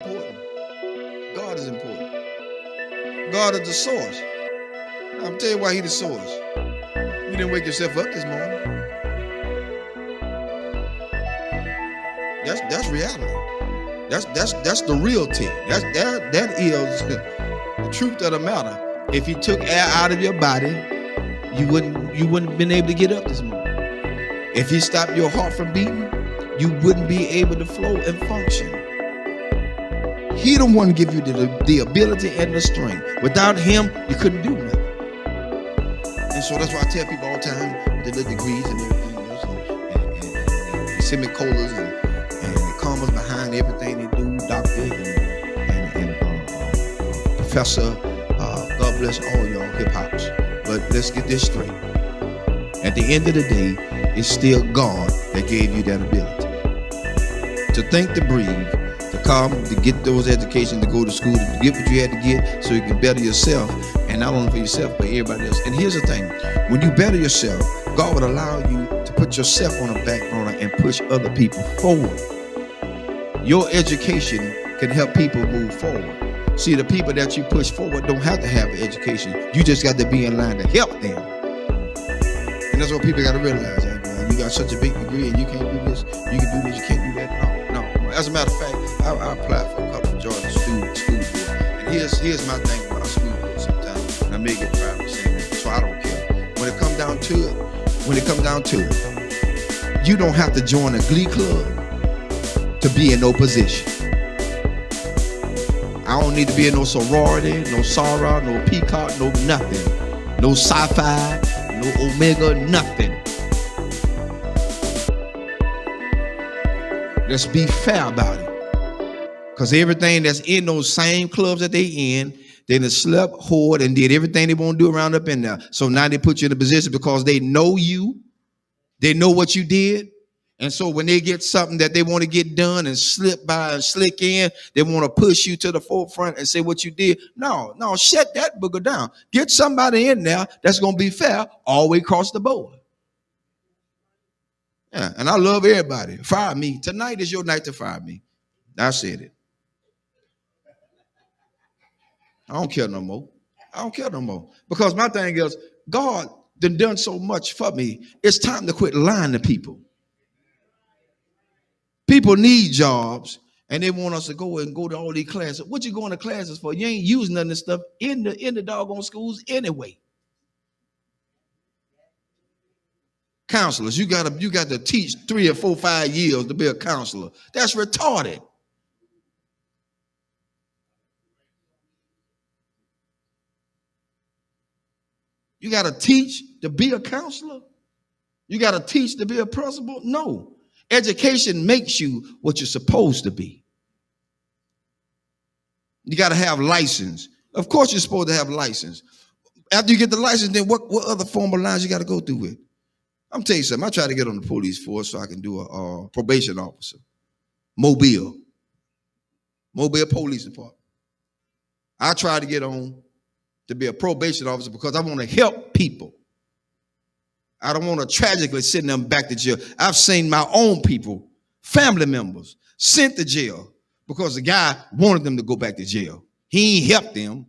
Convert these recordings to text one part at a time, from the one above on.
Important. God is important. God is the source. I'm tell you why He the source. You didn't wake yourself up this morning. That's reality. That's the real thing. That is the truth of the matter. If He took air out of your body, you wouldn't have been able to get up this morning. If He stopped your heart from beating, you wouldn't be able to flow and function. He the one give you the ability and the strength. Without Him, you couldn't do nothing. And so that's why I tell people all the time with the little degrees and everything else, and semicolons and the commas behind everything they do, doctor and professor. God bless all y'all hip hops. But let's get this straight. At the end of the day, it's still God that gave you that ability to think, to breathe, to come, to get those educations, to go to school, to get what you had to get so you can better yourself, and not only for yourself, but everybody else. And here's the thing, when you better yourself, God would allow you to put yourself on the back burner and push other people forward. Your education can help people move forward. See, the people that you push forward don't have to have an education. You just got to be in line to help them. And that's what people got to realize. You got such a big degree and you can't do this, you can do this, you can't do that. No. As a matter of fact, I applied for a couple of Georgia school board. And here's my thing about school board sometimes. And I may get private saying that, so I don't care. When it comes down to it, you don't have to join a glee club to be in no position. I don't need to be in no sorority, no Sarah, no Peacock, no nothing. No sci-fi, no Omega, nothing. Let's be fair about it. Because everything that's in those same clubs that they in, they done slept, whored, and did everything they want to do around up in there. So now they put you in a position because they know you. They know what you did. And so when they get something that they want to get done and slip by and slick in, they want to push you to the forefront and say what you did. No, shut that booger down. Get somebody in there that's going to be fair all the way across the board. Yeah, and I love everybody. Fire me. Tonight is your night to fire me. I said it. I don't care no more. Because my thing is, God done so much for me. It's time to quit lying to people. People need jobs, and they want us to go to all these classes. What you going to classes for? You ain't using none of this stuff in the doggone schools anyway. Counselors, you got to teach 3 or 4, 5 years to be a counselor. That's retarded. You got to teach to be a counselor? You got to teach to be a principal? No. Education makes you what you're supposed to be. You got to have license. Of course you're supposed to have license. After you get the license, then what other formal lines you got to go through with? I'm telling you something. I tried to get on the police force so I can do a probation officer. Mobile Police Department. I tried to get on to be a probation officer because I want to help people. I don't want to tragically send them back to jail. I've seen my own people, family members, sent to jail because the guy wanted them to go back to jail. He ain't helped them.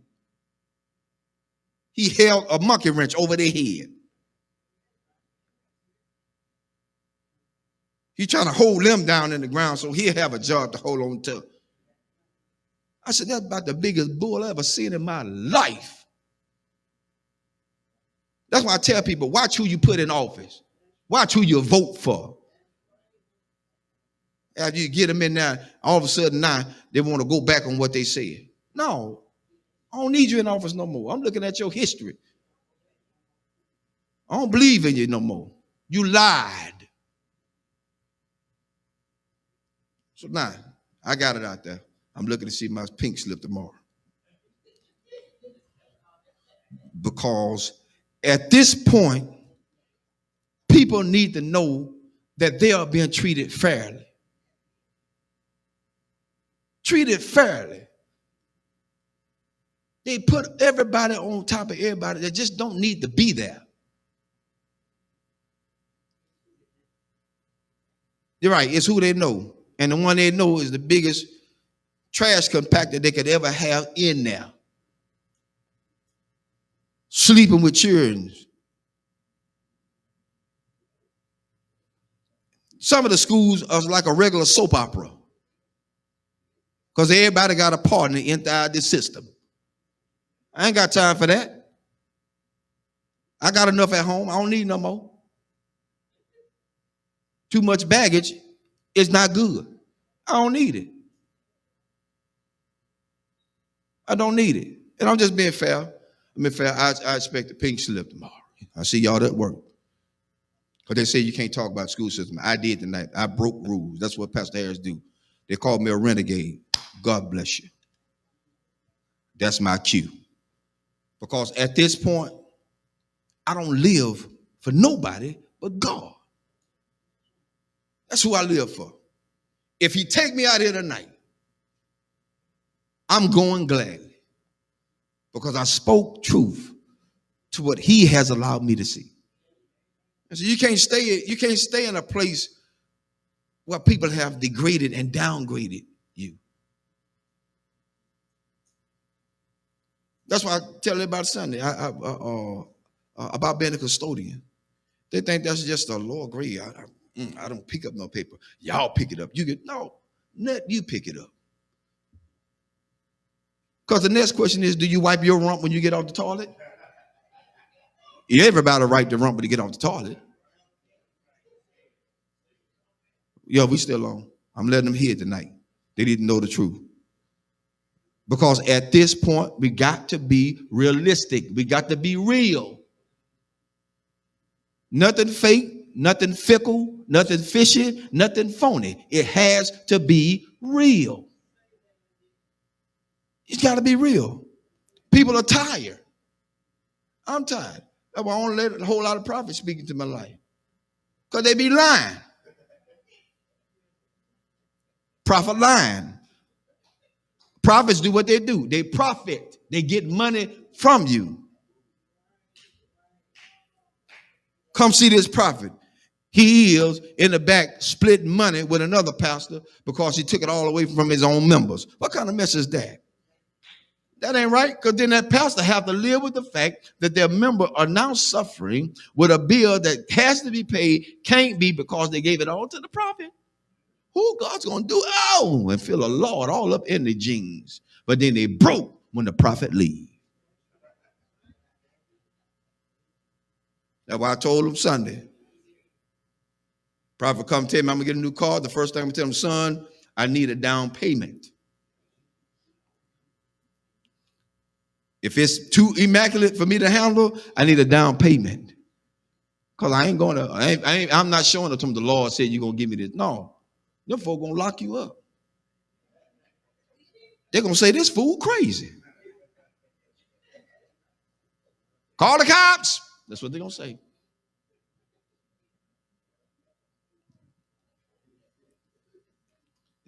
He held a monkey wrench over their head. He's trying to hold them down in the ground so he'll have a job to hold on to. I said, that's about the biggest bull I ever seen in my life. That's why I tell people, watch who you put in office. Watch who you vote for. After you get them in there, all of a sudden now they want to go back on what they said. No, I don't need you in office no more. I'm looking at your history. I don't believe in you no more. You lied. So now, I got it out there. I'm looking to see my pink slip tomorrow. Because at this point, people need to know that they are being treated fairly. Treated fairly. They put everybody on top of everybody that just don't need to be there. You're right, it's who they know. And the one they know is the biggest trash compactor they could ever have in there. Sleeping with children. Some of the schools are like a regular soap opera because everybody got a partner inside the system. I ain't got time for that. I got enough at home. I don't need no more. Too much baggage is not good. I don't need it. I don't need it. And I'm just being fair. I expect a pink slip tomorrow. I see y'all at work. Because they say you can't talk about school system. I did tonight. I broke rules. That's what Pastor Harris do. They called me a renegade. God bless you. That's my cue. Because at this point, I don't live for nobody but God. That's who I live for. If he take me out here tonight, I'm going gladly. Because I spoke truth to what he has allowed me to see. And so you can't stay in a place where people have degraded and downgraded you. That's why I tell everybody Sunday about being a custodian. They think that's just a lower grade. I don't pick up no paper. Y'all pick it up. Let you pick it up. Because the next question is, do you wipe your rump when you get off the toilet? Everybody wipe the rump when you get off the toilet. Yo, we still on. I'm letting them hear tonight. They didn't know the truth. Because at this point, we got to be realistic. We got to be real. Nothing fake, nothing fickle, nothing fishy, nothing phony. It has to be real. It's got to be real. People are tired. I'm tired. That's why I don't let a whole lot of prophets speak into my life. Because they be lying. Prophet lying. Prophets do what they do. They profit. They get money from you. Come see this prophet. He is in the back splitting money with another pastor because he took it all away from his own members. What kind of mess is that? That ain't right, because then that pastor have to live with the fact that their members are now suffering with a bill that has to be paid, can't be because they gave it all to the prophet. Who God's going to do? Oh, and feel a Lord all up in the jeans. But then they broke when the prophet leave. That's why I told him Sunday. Prophet come tell me I'm going to get a new car. The first thing I'm going to tell him, son, I need a down payment. If it's too immaculate for me to handle, I need a down payment. Because I ain't going to, I'm not showing it to him the Lord said you're going to give me this. No. Them folk going to lock you up. They're going to say this fool crazy. Call the cops. That's what they're going to say.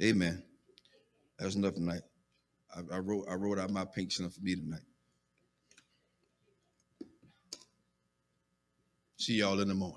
Amen. That's enough tonight. I wrote out my pink slip for me tonight. See y'all in the morning.